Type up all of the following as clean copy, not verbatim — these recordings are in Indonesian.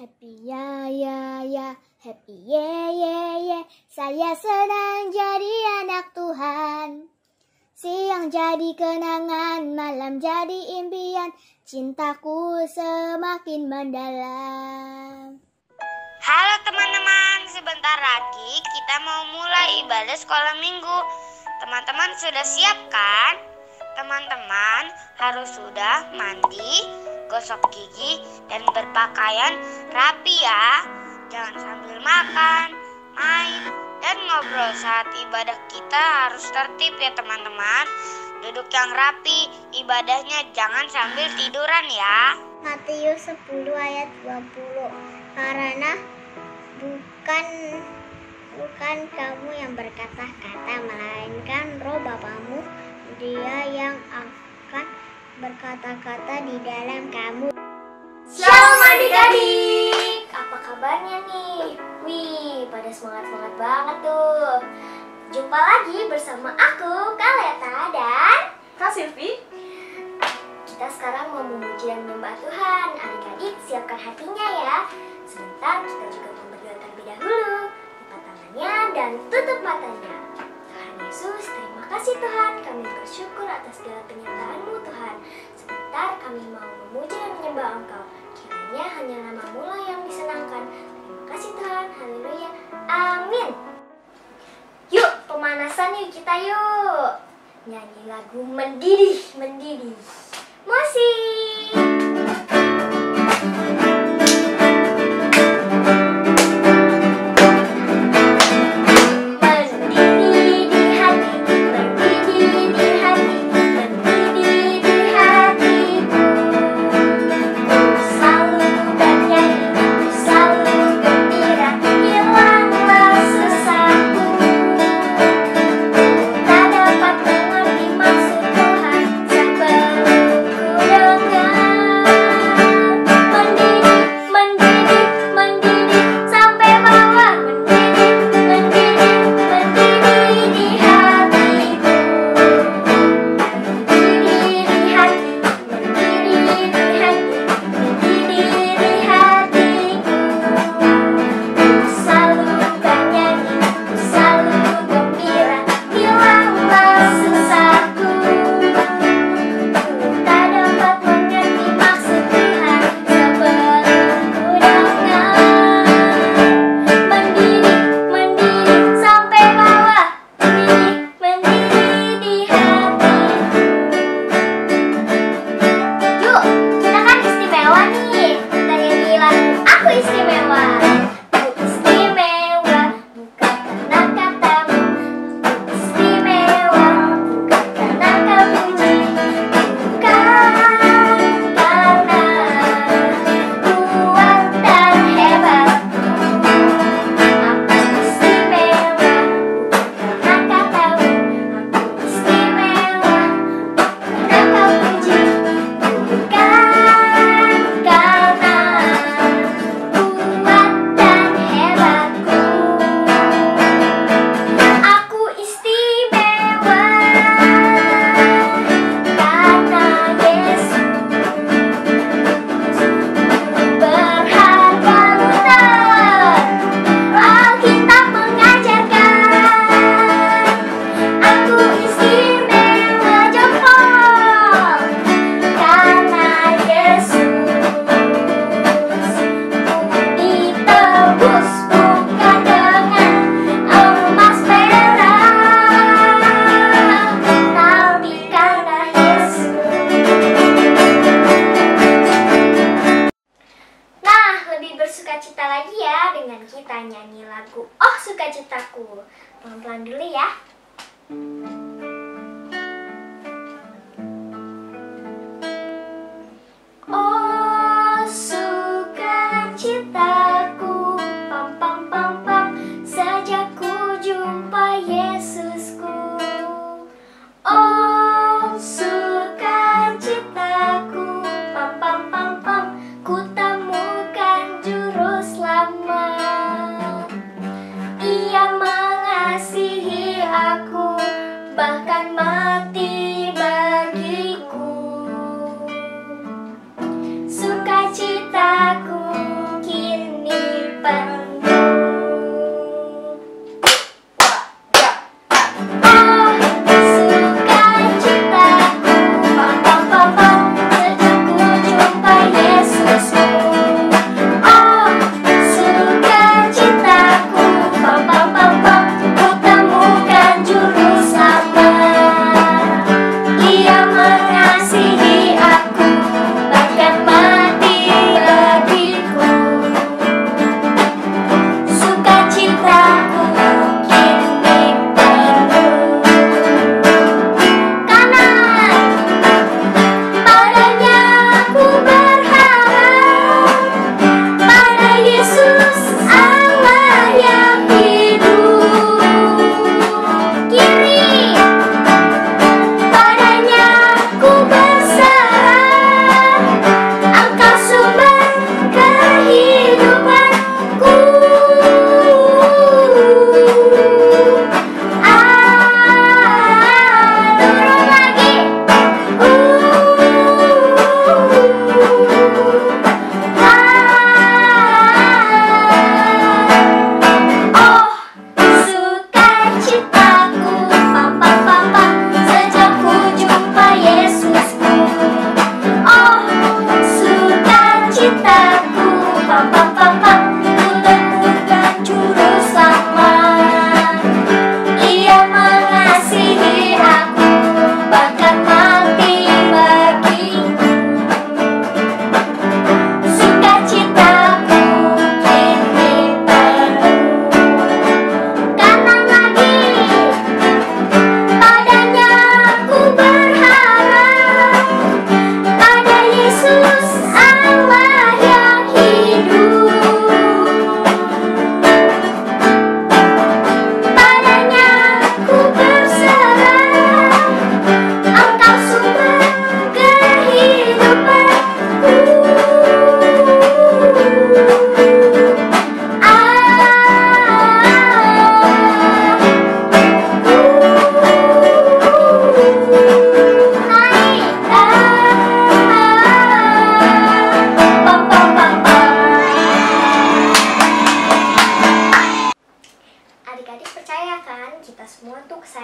Happy ya ya ya, happy ye ye ye. Saya senang jadi anak Tuhan. Siang jadi kenangan, malam jadi impian. Cintaku semakin mendalam. Halo teman-teman, sebentar lagi kita mau mulai ibadah sekolah minggu. Teman-teman sudah siap kan? Teman-teman harus sudah mandi, gosok gigi, dan berpakaian rapi ya. Jangan sambil makan, main, dan ngobrol saat ibadah. Kita harus tertib ya teman-teman. Duduk yang rapi, ibadahnya jangan sambil tiduran ya. Matius 10 ayat 20. Karena bukan kamu yang berkata-kata, melainkan Roh Bapamu, Dia yang akan berkata-kata di dalam kamu. Shalom adik-adik, apa kabarnya nih? Wih, pada semangat-semangat banget tuh. Jumpa lagi bersama aku, Kaleta dan Kak Silvi. kita sekarang mau memuji dan menyembah Tuhan. Adik-adik siapkan hatinya ya. Sebentar kita juga mau berdoa terlebih dahulu. Lipat tangannya dan tutup matanya. Tuhan Yesus, terima kasih Tuhan. Kami bersyukur atas segala penyertaan-Mu Tuhan. Sebentar kami mau memuji dan menyembah Engkau. Kiranya hanya nama-Mu lah yang disenangkan. Terima kasih Tuhan. Haleluya. Amin. Yuk pemanasan yuk kita yuk. Nyanyi lagu mendidih, mendidih. Musik. Bersukacita lagi ya dengan kita nyanyi lagu Oh Sukacitaku. Pelan-pelan dulu ya. Oh sukacitaku, pam pam pam pam, sejak ku jumpa Yesusku. Oh sukacitaku, pam pam pam pam, ku temukan juru selamat. Ia mengasihi aku, bahkan mati bagiku. Sukacitaku kini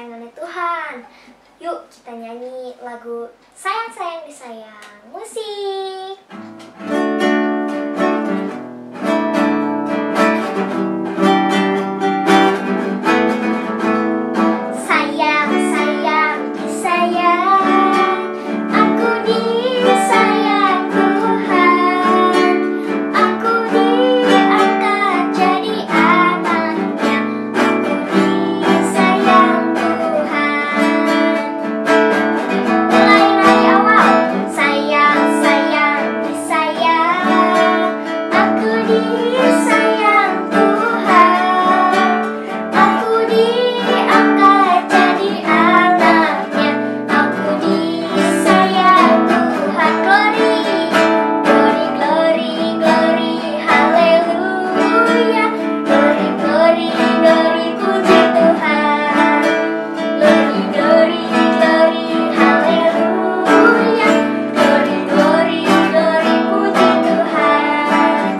kesayangan Tuhan. Yuk kita nyanyi lagu Sayang Sayang Disayang. Musik. Sayang sayang disayang, aku disayang Tuhan, aku diangkat jadi anaknya, aku disayang Tuhan. Mulai dari awal. Sayang sayang disayang, aku disayang Tuhan, aku diangkat jadi anaknya, aku disayang Tuhan. Glory, glory, glory, glory, haleluya. Glory, glory, glory, puji Tuhan. Glory, glory, glory, haleluya. Glory, glory, glory, puji Tuhan.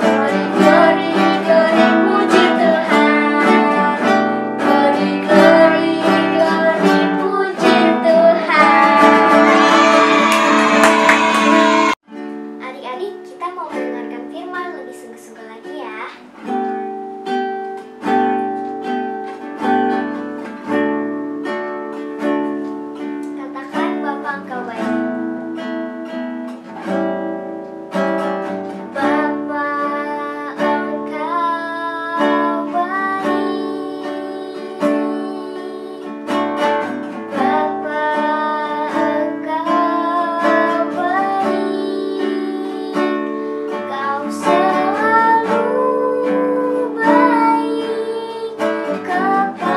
Glory, glory, glory, puji Tuhan. Glory, glory, glory, puji Tuhan. Adik-adik, kita mau mendengarkan firman lebih sungguh-sungguh lagi ya. Katakan Bapa Engkau baik. Bapa Engkau baik. Bapa Engkau baik. Kau selalu baik kepadaku.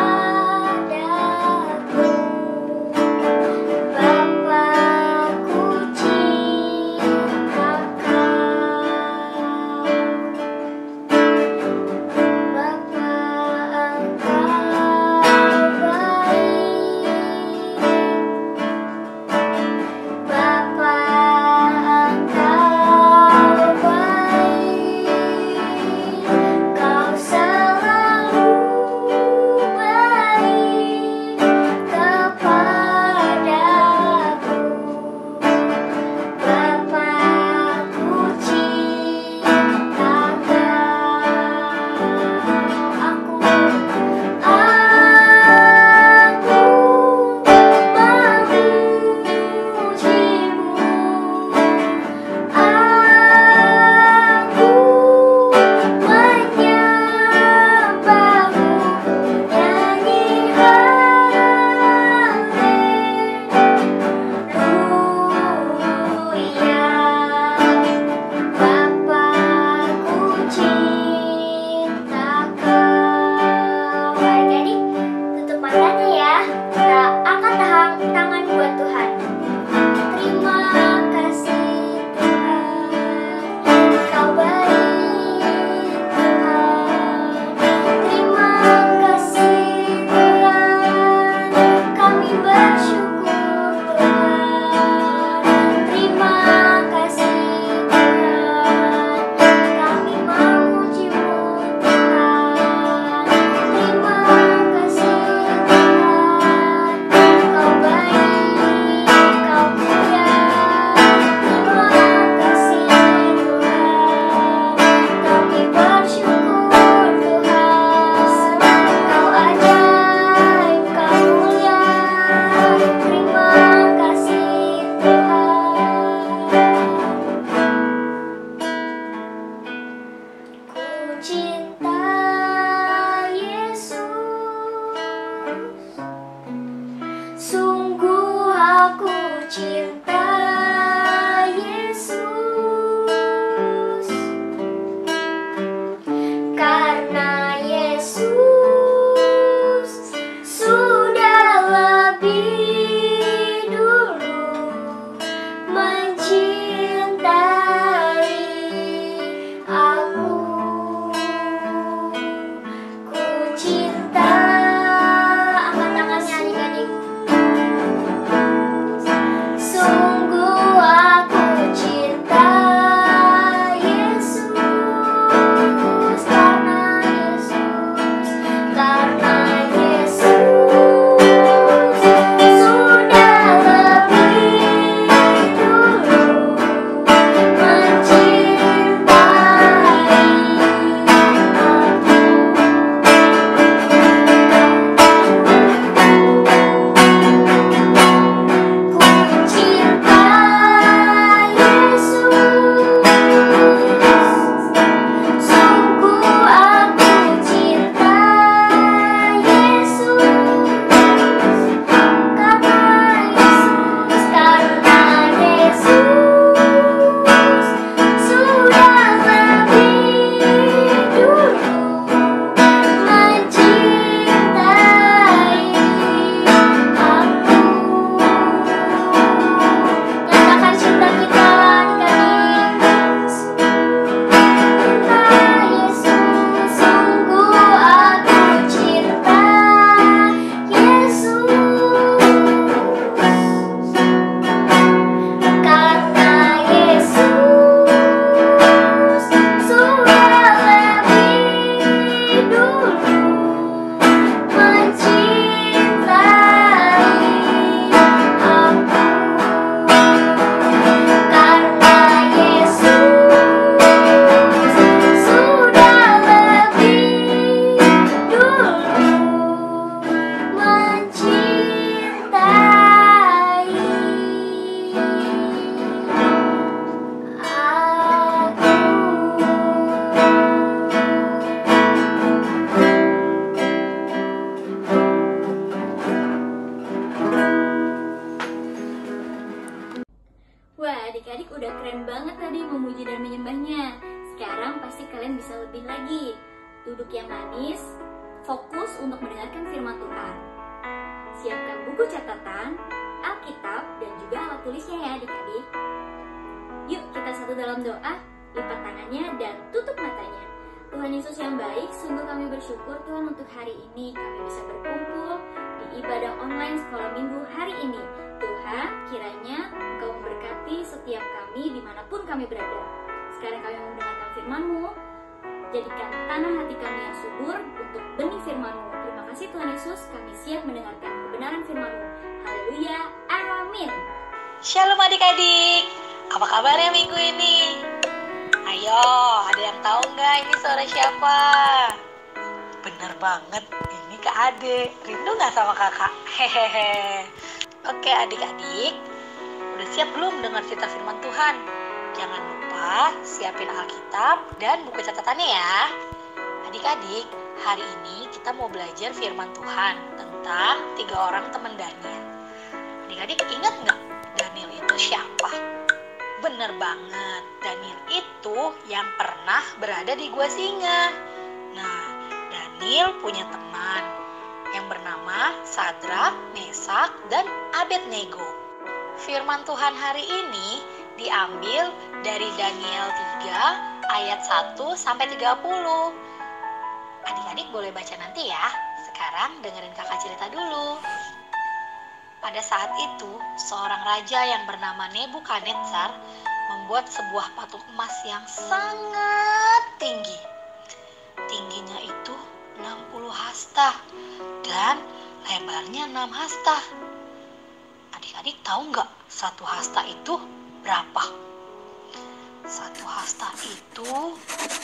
Bapa, ku cinta Kau. Bapa Engkau baik. Bapa Engkau baik. Kau selalu baik kepadaku. Bapa, ku cinta Kau. Aku memujimu. Aku menyembahmu, nyanyi haleluya. Bapa, ku cinta Kau. Adik-adik, tutup matanya ya. Kita angkat tangan buat Tuhan. Terima kasih Tuhan, Kau baik Tuhan. Terima kasih Tuhan, kami bersyukur Tuhan. Terima kasih Tuhan, kami memuji-Mu Tuhan. Terima kasih Tuhan, Kau baik, Kau mulia. Terima kasih Tuhan, kami bersyukur Tuhan. Kau ajaib, Kau mulia. Terima kasih Tuhan. Ku cinta Yesus, sungguh aku cinta Yesus, karena Yesus sudah lebih dulu mencintai aku. Ku cinta, angkat tangannya adik-adik. Sungguh keren banget tadi memuji dan menyembahnya. Sekarang pasti kalian bisa lebih lagi. Duduk yang manis, fokus untuk mendengarkan firman Tuhan. Siapkan buku catatan, Alkitab, dan juga alat tulisnya ya adik-adik. Yuk kita satu dalam doa, lipat tangannya dan tutup matanya. Tuhan Yesus yang baik, sungguh kami bersyukur Tuhan untuk hari ini kami bisa berkumpul di ibadah online sekolah minggu hari ini. Tuhan, kiranya Engkau memberkati setiap kami dimanapun kami berada. Sekarang kami mendengarkan firman-Mu, jadikan tanah hati kami yang subur untuk benih firman-Mu. Terima kasih Tuhan Yesus, kami siap mendengarkan kebenaran firman-Mu. Haleluya, amin. Shalom adik-adik, apa kabarnya minggu ini? Ayo, ada yang tahu nggak ini suara siapa? Bener banget, ini Kak Ade. Rindu nggak sama kakak? Hehehe. Oke adik-adik, udah siap belum dengar cerita firman Tuhan? Jangan lupa siapin Alkitab dan buku catatannya ya. Adik-adik, hari ini kita mau belajar firman Tuhan tentang 3 orang teman Daniel. Adik-adik ingat nggak Daniel itu siapa? Bener banget, Daniel itu yang pernah berada di gua singa. Nah, Daniel punya teman yang bernama Sadrak, Mesak, dan Abednego. Firman Tuhan hari ini diambil dari Daniel 3 ayat 1 sampai 30. Adik-adik boleh baca nanti ya. Sekarang dengerin kakak cerita dulu. Pada saat itu, seorang raja yang bernama Nebukadnezar membuat sebuah patung emas yang sangat tinggi. Tingginya itu 60 hasta dan lebarnya 6 hasta. Adik-adik tahu nggak 1 hasta itu berapa? 1 hasta itu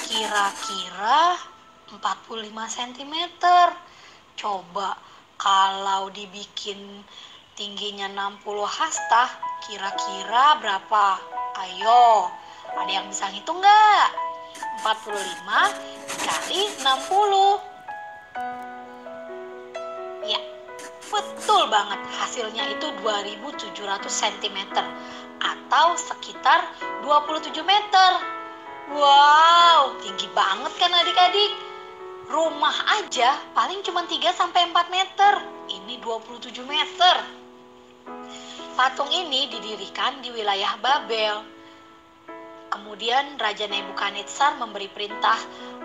kira-kira 45 cm. Coba kalau dibikin tingginya 60 hasta, kira-kira berapa? Ayo, ada yang bisa ngitung nggak? 45 dikali 60. Ya, betul banget. Hasilnya itu 2700 cm atau sekitar 27 meter. Wow, tinggi banget kan adik-adik? Rumah aja paling cuma 3-4 meter. Ini 27 meter. Patung ini didirikan di wilayah Babel. Kemudian Raja Nebukadnezar memberi perintah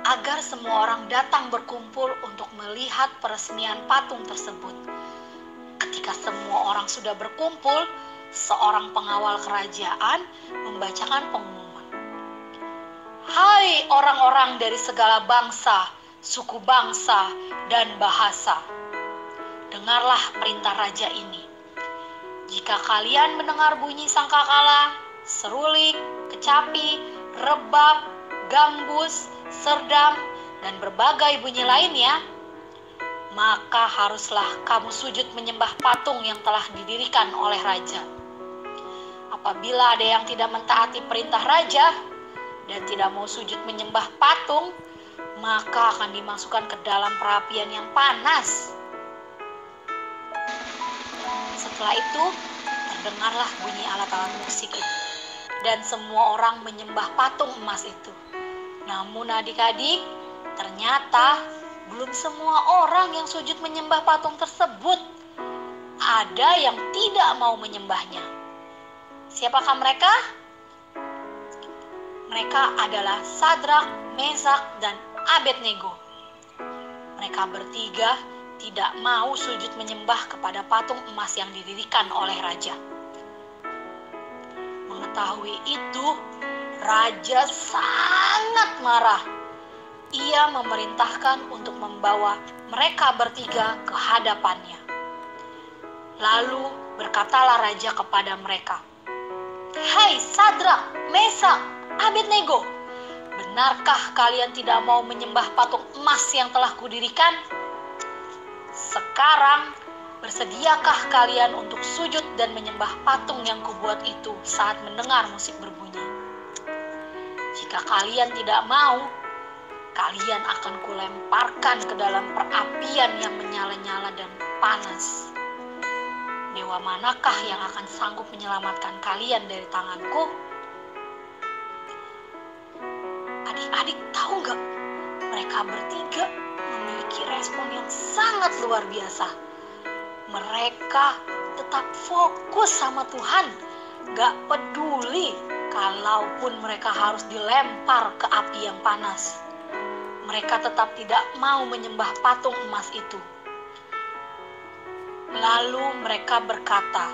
agar semua orang datang berkumpul untuk melihat peresmian patung tersebut. Ketika semua orang sudah berkumpul, seorang pengawal kerajaan membacakan pengumuman. Hai orang-orang dari segala bangsa, suku bangsa, dan bahasa. Dengarlah perintah raja ini. Jika kalian mendengar bunyi sangkakala, seruling, kecapi, rebab, gambus, serdam, dan berbagai bunyi lainnya, maka haruslah kamu sujud menyembah patung yang telah didirikan oleh raja. Apabila ada yang tidak mentaati perintah raja dan tidak mau sujud menyembah patung, maka akan dimasukkan ke dalam perapian yang panas. Setelah itu, terdengarlah bunyi alat-alat musik itu, dan semua orang menyembah patung emas itu. Namun adik-adik, ternyata belum semua orang yang sujud menyembah patung tersebut. Ada yang tidak mau menyembahnya. Siapakah mereka? Mereka adalah Sadrak, Mesak, dan Abednego. Mereka bertiga tidak mau sujud menyembah kepada patung emas yang didirikan oleh raja. Mengetahui itu, raja sangat marah. Ia memerintahkan untuk membawa mereka bertiga ke hadapannya. Lalu berkatalah raja kepada mereka, "Hai Sadrak, Mesak, Abednego, benarkah kalian tidak mau menyembah patung emas yang telah kudirikan? Sekarang bersediakah kalian untuk sujud dan menyembah patung yang kubuat itu saat mendengar musik berbunyi? Jika kalian tidak mau, kalian akan kulemparkan ke dalam perapian yang menyala-nyala dan panas. Dewa manakah yang akan sanggup menyelamatkan kalian dari tanganku?" Adik-adik tahu nggak? Mereka bertiga memiliki respon yang sangat luar biasa. Mereka tetap fokus sama Tuhan. Gak peduli kalaupun mereka harus dilempar ke api yang panas. Mereka tetap tidak mau menyembah patung emas itu. Lalu mereka berkata,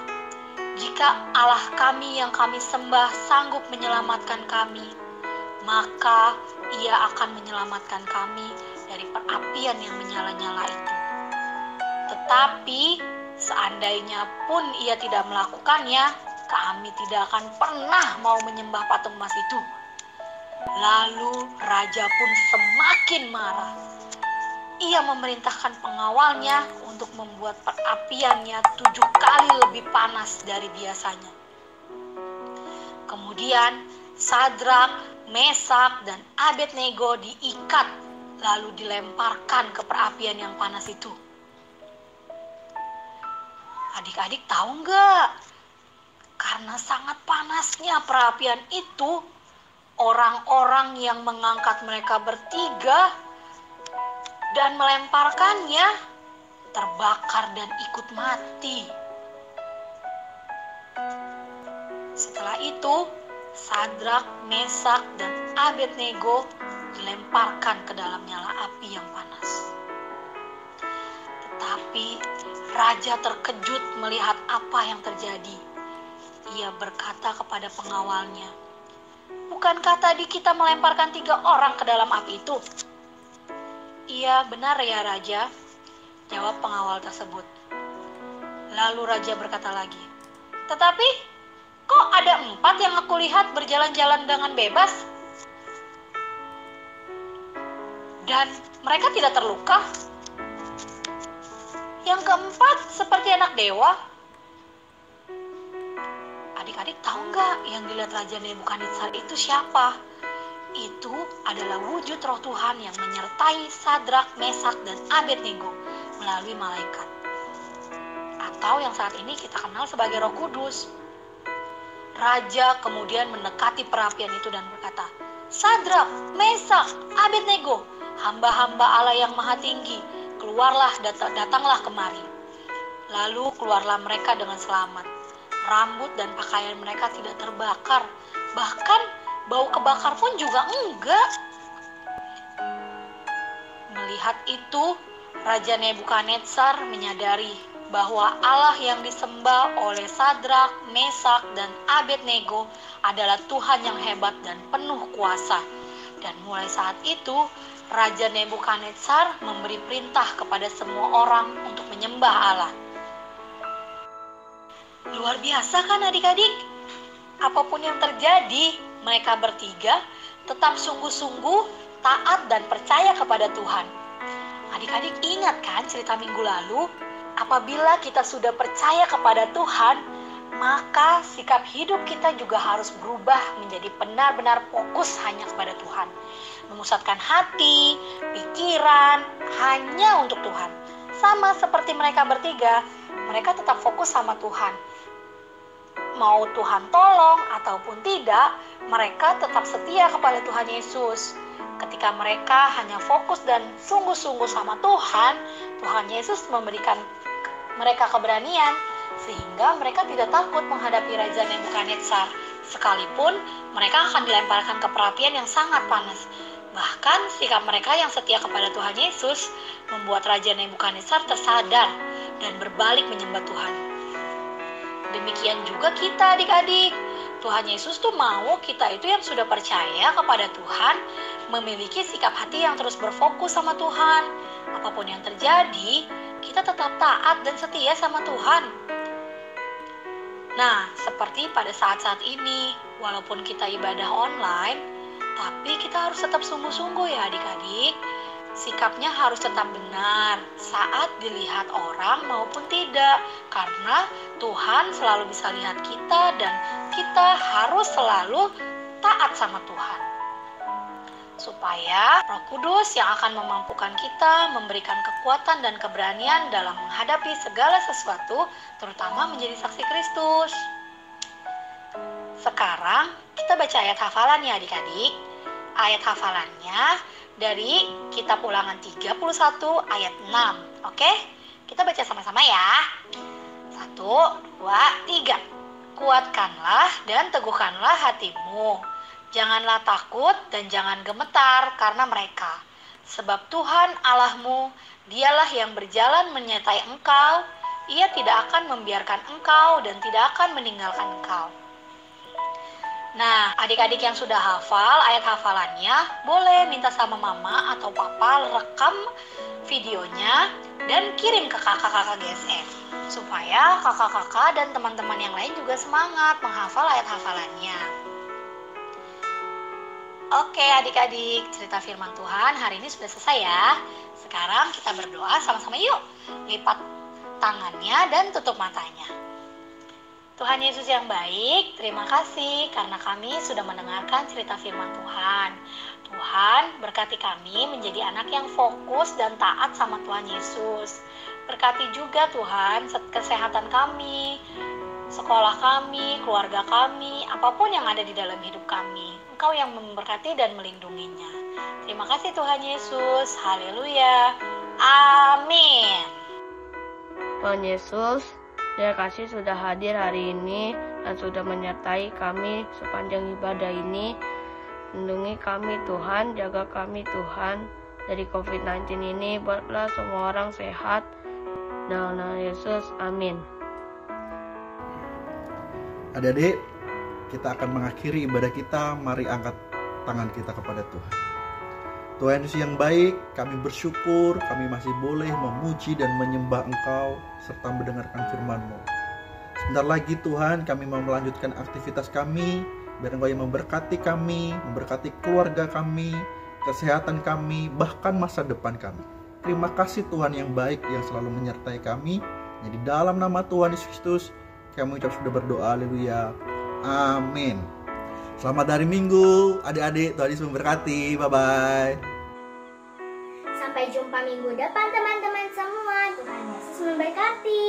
"Jika Allah kami yang kami sembah sanggup menyelamatkan kami, maka Ia akan menyelamatkan kami dari perapian yang menyala-nyala itu. Tetapi seandainya pun Ia tidak melakukannya, kami tidak akan pernah mau menyembah patung emas itu." Lalu raja pun semakin marah. Ia memerintahkan pengawalnya untuk membuat perapiannya 7 kali lebih panas dari biasanya. Kemudian Sadrak, Mesak, dan Abednego diikat lalu dilemparkan ke perapian yang panas itu. Adik-adik tahu nggak? Karena sangat panasnya perapian itu, orang-orang yang mengangkat mereka bertiga dan melemparkannya terbakar dan ikut mati. Setelah itu, Sadrak, Mesak, dan Abednego dilemparkan ke dalam nyala api yang panas. Tetapi raja terkejut melihat apa yang terjadi. Ia berkata kepada pengawalnya, "Bukankah tadi kita melemparkan 3 orang ke dalam api itu?" "Iya, benar ya Raja," jawab pengawal tersebut. Lalu raja berkata lagi, "Tetapi kok ada 4 yang aku lihat berjalan-jalan dengan bebas? Dan mereka tidak terluka? Yang keempat seperti anak dewa." Adik-adik tahu nggak yang dilihat Raja Nebukadnezar itu siapa? Itu adalah wujud roh Tuhan yang menyertai Sadrak, Mesak, dan Abednego melalui malaikat. Atau yang saat ini kita kenal sebagai Roh Kudus. Raja kemudian mendekati perapian itu dan berkata, "Sadrak, Mesak, Abednego, hamba-hamba Allah yang maha tinggi, keluarlah, datanglah kemari." Lalu keluarlah mereka dengan selamat. Rambut dan pakaian mereka tidak terbakar, bahkan bau kebakar pun juga enggak. Melihat itu, Raja Nebukadnezar menyadari bahwa Allah yang disembah oleh Sadrak, Mesak, dan Abednego adalah Tuhan yang hebat dan penuh kuasa. Dan mulai saat itu, Raja Nebukadnezar memberi perintah kepada semua orang untuk menyembah Allah. Luar biasa kan adik-adik? Apapun yang terjadi, mereka bertiga tetap sungguh-sungguh taat dan percaya kepada Tuhan. Adik-adik ingat kan cerita minggu lalu? Apabila kita sudah percaya kepada Tuhan, maka sikap hidup kita juga harus berubah menjadi benar-benar fokus hanya kepada Tuhan. Memusatkan hati, pikiran, hanya untuk Tuhan. Sama seperti mereka bertiga, mereka tetap fokus sama Tuhan. Mau Tuhan tolong ataupun tidak, mereka tetap setia kepada Tuhan Yesus. Ketika mereka hanya fokus dan sungguh-sungguh sama Tuhan, Tuhan Yesus memberikan mereka keberanian sehingga mereka tidak takut menghadapi Raja Nebukadnezar. Sekalipun mereka akan dilemparkan ke perapian yang sangat panas. Bahkan sikap mereka yang setia kepada Tuhan Yesus membuat Raja Nebukadnezar tersadar dan berbalik menyembah Tuhan. Demikian juga kita adik-adik. Tuhan Yesus tuh mau kita itu yang sudah percaya kepada Tuhan memiliki sikap hati yang terus berfokus sama Tuhan. Apapun yang terjadi, kita tetap taat dan setia sama Tuhan. Nah, seperti pada saat-saat ini, walaupun kita ibadah online, tapi kita harus tetap sungguh-sungguh ya adik-adik. Sikapnya harus tetap benar saat dilihat orang maupun tidak. Karena Tuhan selalu bisa lihat kita dan kita harus selalu taat sama Tuhan. Supaya Roh Kudus yang akan memampukan kita memberikan kekuatan dan keberanian dalam menghadapi segala sesuatu, terutama menjadi saksi Kristus. Sekarang kita baca ayat hafalan ya adik-adik. ayat hafalannya dari Kitab Ulangan 31 ayat 6. Oke? Kita baca sama-sama ya. 1, 2, 3. Kuatkanlah dan teguhkanlah hatimu. Janganlah takut dan jangan gemetar karena mereka. Sebab Tuhan Allahmu, Dialah yang berjalan menyertai engkau. Ia tidak akan membiarkan engkau dan tidak akan meninggalkan engkau. Nah, adik-adik yang sudah hafal ayat hafalannya, boleh minta sama mama atau papa rekam videonya dan kirim ke kakak-kakak GSM. Supaya kakak-kakak dan teman-teman yang lain juga semangat menghafal ayat hafalannya. Oke adik-adik, cerita firman Tuhan hari ini sudah selesai ya. Sekarang kita berdoa sama-sama yuk. Lipat tangannya dan tutup matanya. Tuhan Yesus yang baik, terima kasih karena kami sudah mendengarkan cerita firman Tuhan. Tuhan, berkati kami menjadi anak yang fokus dan taat sama Tuhan Yesus. Berkati juga Tuhan kesehatan kami, sekolah kami, keluarga kami, apapun yang ada di dalam hidup kami. Engkau yang memberkati dan melindunginya. Terima kasih Tuhan Yesus. Haleluya. Amin. Tuhan Yesus, terima kasih sudah hadir hari ini dan sudah menyertai kami sepanjang ibadah ini. Lindungi kami Tuhan, jaga kami Tuhan dari COVID-19 ini. Buatlah semua orang sehat. Dalam nama Yesus, amin. Adik-adik, kita akan mengakhiri ibadah kita. Mari angkat tangan kita kepada Tuhan. Tuhan Yesus yang baik, kami bersyukur kami masih boleh memuji dan menyembah Engkau serta mendengarkan firman-Mu. Sebentar lagi Tuhan, kami mau melanjutkan aktivitas kami. Biar Engkau yang memberkati kami, memberkati keluarga kami, kesehatan kami, bahkan masa depan kami. Terima kasih Tuhan yang baik yang selalu menyertai kami. Jadi dalam nama Tuhan Yesus Kristus, kami ucap sudah berdoa, haleluya, amin. Selamat hari Minggu, adik-adik, Tuhan Yesus memberkati, bye-bye. Sampai jumpa minggu depan teman-teman semua. Tuhan Yesus memberkati.